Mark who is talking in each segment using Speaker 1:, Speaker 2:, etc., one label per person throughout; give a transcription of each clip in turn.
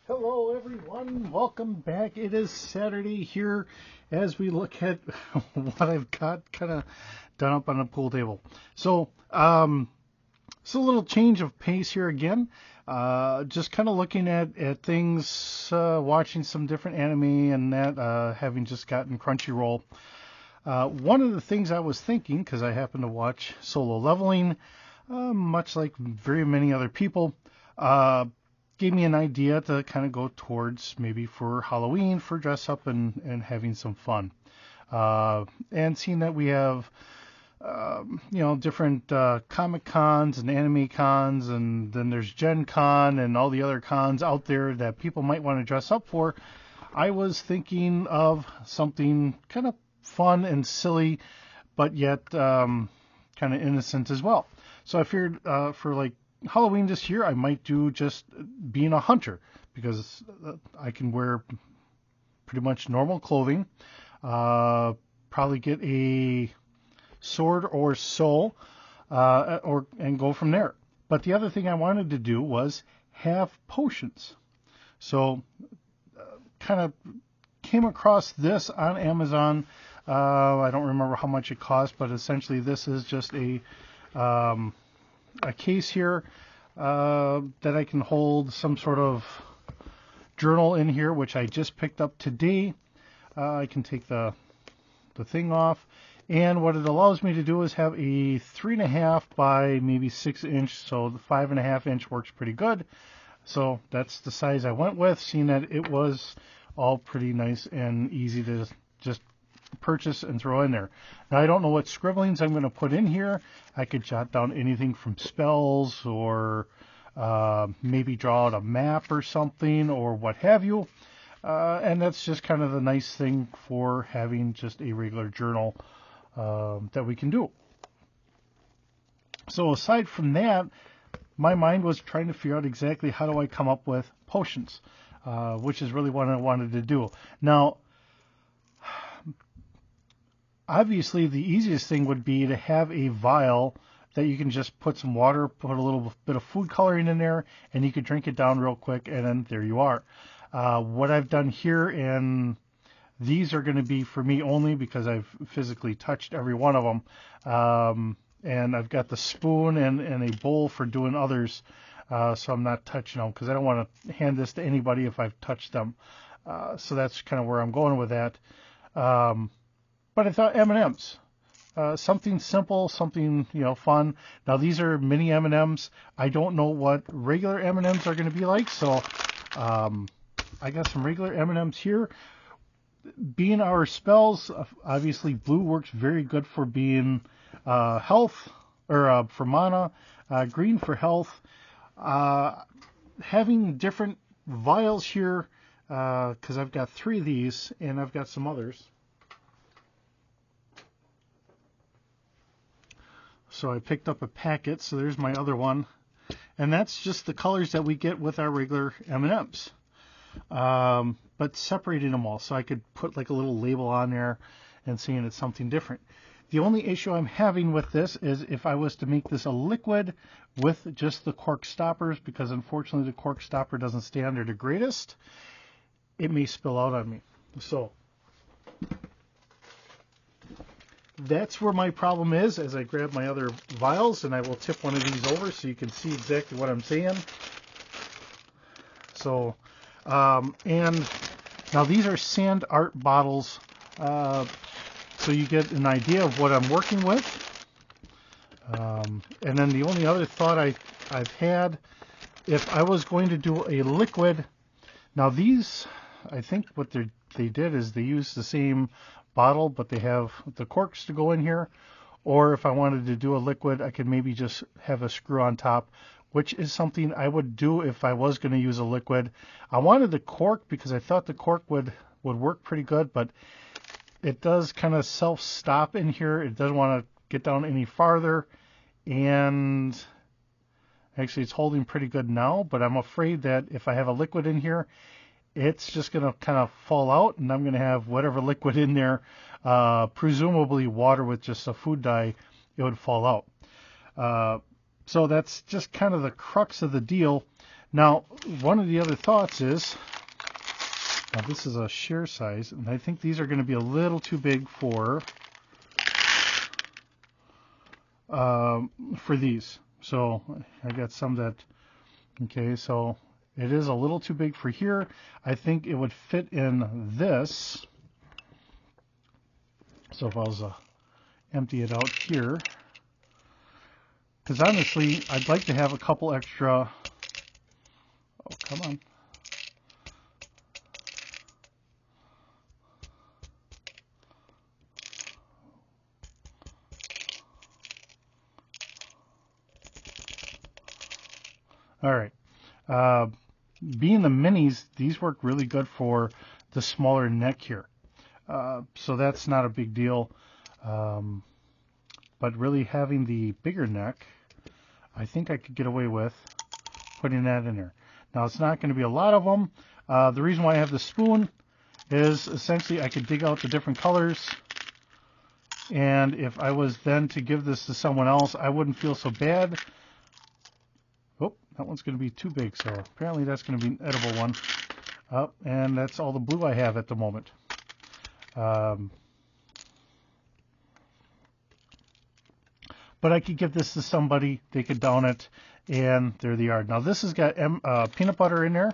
Speaker 1: Hello, everyone. Welcome back. It is Saturday here as we look at what I've got kind of done up on the pool table. It's a little change of pace here again. Just kind of looking at things, watching some different anime and that, having just gotten Crunchyroll. One of the things I was thinking, because I happen to watch Solo Leveling, much like very many other people, gave me an idea to kind of go towards maybe for Halloween for dress up and having some fun. And seeing that we have, different Comic Cons and anime cons, and then there's Gen Con and all the other cons out there that people might want to dress up for, I was thinking of something kind of fun and silly, but yet kind of innocent as well. So I figured for like Halloween this year, I might do just being a hunter because I can wear pretty much normal clothing. Probably get a sword or so, and go from there. But the other thing I wanted to do was have potions. So kind of came across this on Amazon. I don't remember how much it cost, but essentially this is just a case here that I can hold some sort of journal in here, which I just picked up today. I can take the thing off, and what it allows me to do is have a 3.5 by maybe 6 inch, so the 5.5 inch works pretty good. So that's the size I went with, seeing that it was all pretty nice and easy to just purchase and throw in there. Now I don't know what scribblings I'm going to put in here. I could jot down anything from spells or maybe draw out a map or something or what have you. And that's just kind of the nice thing for having just a regular journal that we can do. So aside from that, my mind was trying to figure out exactly how do I come up with potions, which is really what I wanted to do. Now, obviously, the easiest thing would be to have a vial that you can just put some water, put a little bit of food coloring in there, and you could drink it down real quick, and then there you are. What I've done here, and these are going to be for me only because I've physically touched every one of them. And I've got the spoon and a bowl for doing others, so I'm not touching them because I don't want to hand this to anybody if I've touched them. So that's kind of where I'm going with that. But I thought M&Ms, something simple, something fun. Now these are mini M&Ms. I don't know what regular M&Ms are going to be like, so I got some regular M&Ms here. Being our spells, obviously blue works very good for being health, or for mana. Green for health. Having different vials here, because I've got 3 of these, and I've got some others. So I picked up a packet, so there's my other one. And that's just the colors that we get with our regular M&Ms. But separating them all, so I could put like a little label on there and seeing it's something different. The only issue I'm having with this is if I was to make this a liquid with just the cork stoppers, because unfortunately the cork stopper doesn't stay under the greatest, it may spill out on me. So that's where my problem is as I grab my other vials, and I will tip one of these over so you can see exactly what I'm saying. So, and now these are sand art bottles, so you get an idea of what I'm working with. And then the only other thought I've had, if I was going to do a liquid, now these, I think what they did is they used the same bottle, but they have the corks to go in here. Or if I wanted to do a liquid, I could maybe just have a screw on top, which is something I would do if I was going to use a liquid. I wanted the cork because I thought the cork would work pretty good, but it does kind of self-stop in here. It doesn't want to get down any farther, and actually it's holding pretty good now, but I'm afraid that if I have a liquid in here, it's just going to kind of fall out, and I'm going to have whatever liquid in there, presumably water with just a food dye, it would fall out. So that's just kind of the crux of the deal. Now, one of the other thoughts is, now this is a share size, and I think these are going to be a little too big for these. So I got some that, okay, so it is a little too big for here. I think it would fit in this. So if I was empty it out here, because honestly, I'd like to have a couple extra. Oh, come on. All right. Being the minis, these work really good for the smaller neck here. So that's not a big deal. But really having the bigger neck, I think I could get away with putting that in there. Now, it's not going to be a lot of them. The reason why I have the spoon is essentially I could dig out the different colors. And if I was then to give this to someone else, I wouldn't feel so bad. Oh, that one's going to be too big, so apparently that's going to be an edible one. And that's all the blue I have at the moment. But I could give this to somebody, they could down it, and there they are. Now this has got peanut butter in there.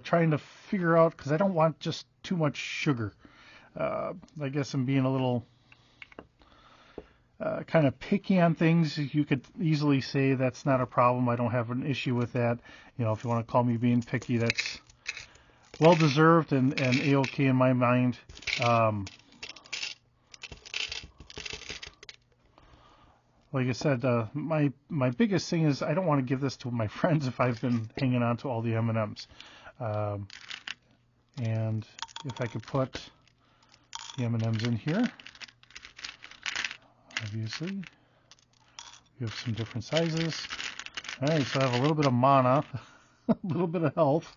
Speaker 1: Trying to figure out, because I don't want just too much sugar. I guess I'm being a little kind of picky on things. You could easily say that's not a problem. I don't have an issue with that. You know, if you want to call me being picky, that's well deserved and a-okay in my mind. Like I said, my biggest thing is I don't want to give this to my friends if I've been hanging on to all the M&Ms. And if I could put the M&Ms in here, obviously, we have some different sizes. All right, so I have a little bit of mana, a little bit of health.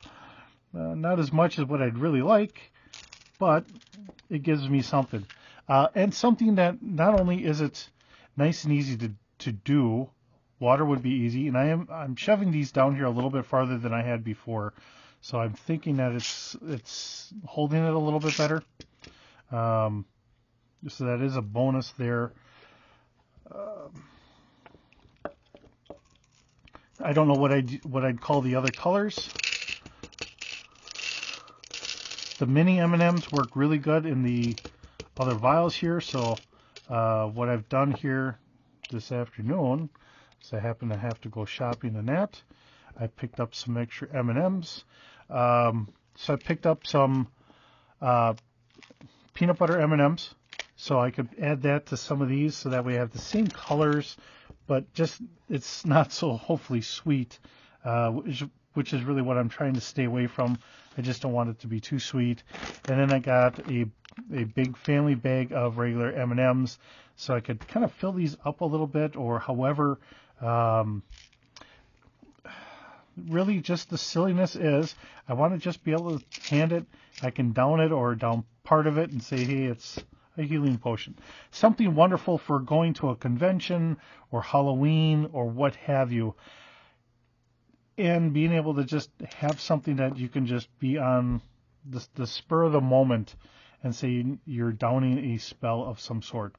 Speaker 1: Not as much as what I'd really like, but it gives me something. And something that not only is it nice and easy to do, water would be easy, and I'm shoving these down here a little bit farther than I had before, so I'm thinking that it's holding it a little bit better. So that is a bonus there. I don't know what I'd call the other colors. The mini M&Ms work really good in the other vials here, so what I've done here this afternoon is I happen to have to go shopping in that. I picked up some extra M&Ms. So I picked up some peanut butter M&Ms, so I could add that to some of these, so that way I have the same colors, but just it's not so hopefully sweet, which is really what I'm trying to stay away from. I just don't want it to be too sweet. And then I got a big family bag of regular M&Ms, so I could kind of fill these up a little bit, or however. Really just the silliness is I want to just be able to hand it. I can down it or down part of it and say, hey, it's a healing potion. Something wonderful for going to a convention or Halloween or what have you. And being able to just have something that you can just be on the spur of the moment and say you're downing a spell of some sort.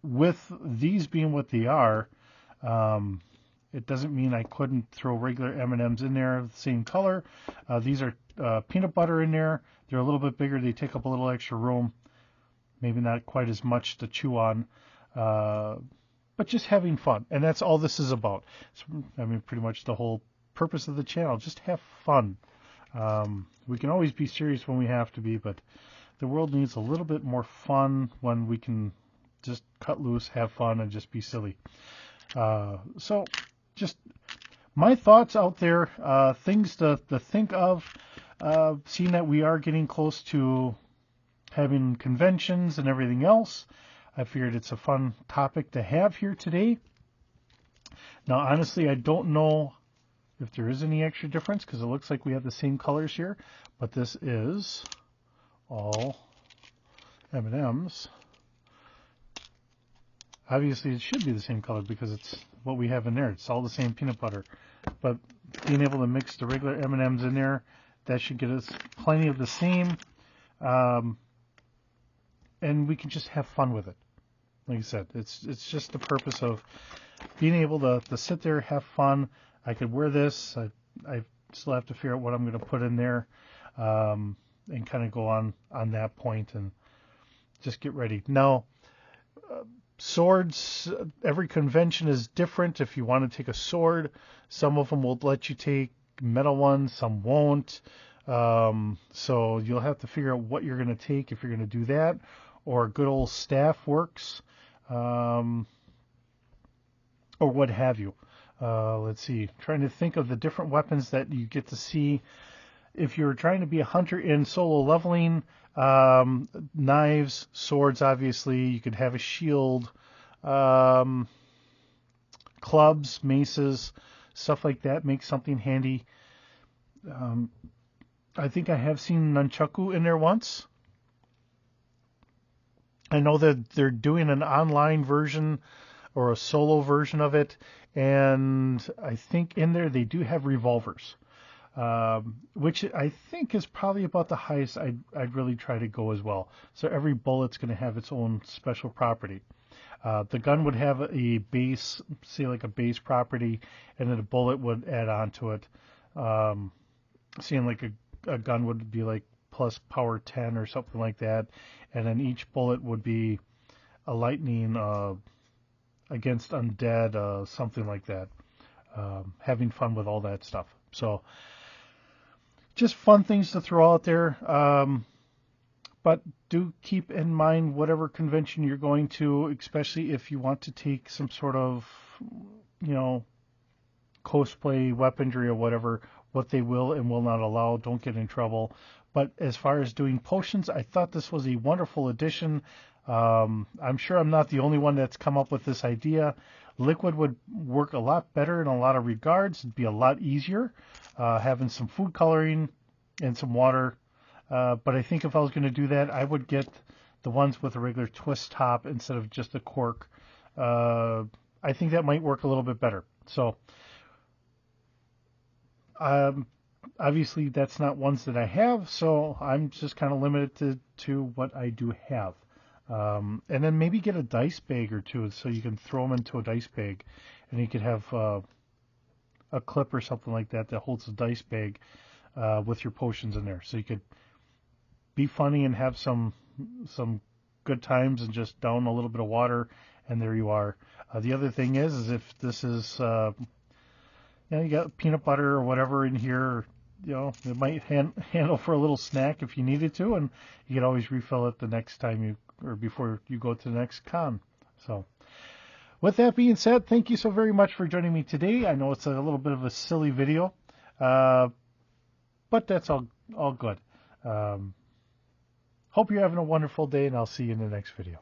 Speaker 1: With these being what they are, it doesn't mean I couldn't throw regular M&Ms in there of the same color. These are peanut butter in there. They're a little bit bigger. They take up a little extra room. Maybe not quite as much to chew on. But just having fun. And that's all this is about. I mean, pretty much the whole purpose of the channel. Just have fun. We can always be serious when we have to be, but the world needs a little bit more fun when we can just cut loose, have fun, and just be silly. So just my thoughts out there, things to think of, seeing that we are getting close to having conventions and everything else. I figured it's a fun topic to have here today. Now, honestly, I don't know if there is any extra difference, because it looks like we have the same colors here, but this is all M&Ms. Obviously, it should be the same color because it's what we have in there. It's all the same peanut butter. But being able to mix the regular M&Ms in there, that should get us plenty of the same. And we can just have fun with it. Like I said, it's just the purpose of being able to sit there, have fun. I could wear this. I still have to figure out what I'm going to put in there, and kind of go on that point and just get ready. Now, swords, every convention is different. If you want to take a sword, some of them will let you take metal ones, some won't. So you'll have to figure out what you're going to take if you're going to do that, or a good old staff works, or what have you. Let's see, trying to think of the different weapons that you get to see. If you're trying to be a hunter in solo leveling, knives, swords, obviously, you could have a shield, clubs, maces, stuff like that, make something handy. I think I have seen nunchaku in there once. I know that they're doing an online version or a solo version of it, and I think in there they do have revolvers, which I think is probably about the highest I'd really try to go as well. So every bullet's going to have its own special property. The gun would have a base, say like a base property, and then a bullet would add on to it. Seeing like a gun would be like plus power 10 or something like that, and then each bullet would be a lightning against undead, something like that. Having fun with all that stuff. So just fun things to throw out there. But do keep in mind whatever convention you're going to, especially if you want to take some sort of, cosplay weaponry or whatever, what they will and will not allow. Don't get in trouble. But as far as doing potions, I thought this was a wonderful addition. I'm sure I'm not the only one that's come up with this idea. Liquid would work a lot better in a lot of regards. It'd be a lot easier having some food coloring and some water. But I think if I was going to do that, I would get the ones with a regular twist top instead of just a cork. I think that might work a little bit better. So obviously that's not ones that I have, so I'm just kind of limited to what I do have. And then maybe get a dice bag or two so you can throw them into a dice bag, and you could have a clip or something like that that holds a dice bag with your potions in there. So you could be funny and have some good times and just down a little bit of water, and there you are. The other thing is if this is, you got peanut butter or whatever in here, it might handle for a little snack if you needed to, and you can always refill it the next time or before you go to the next con. So with that being said, thank you so very much for joining me today. I know it's a little bit of a silly video, but that's all good. Hope you're having a wonderful day, and I'll see you in the next video.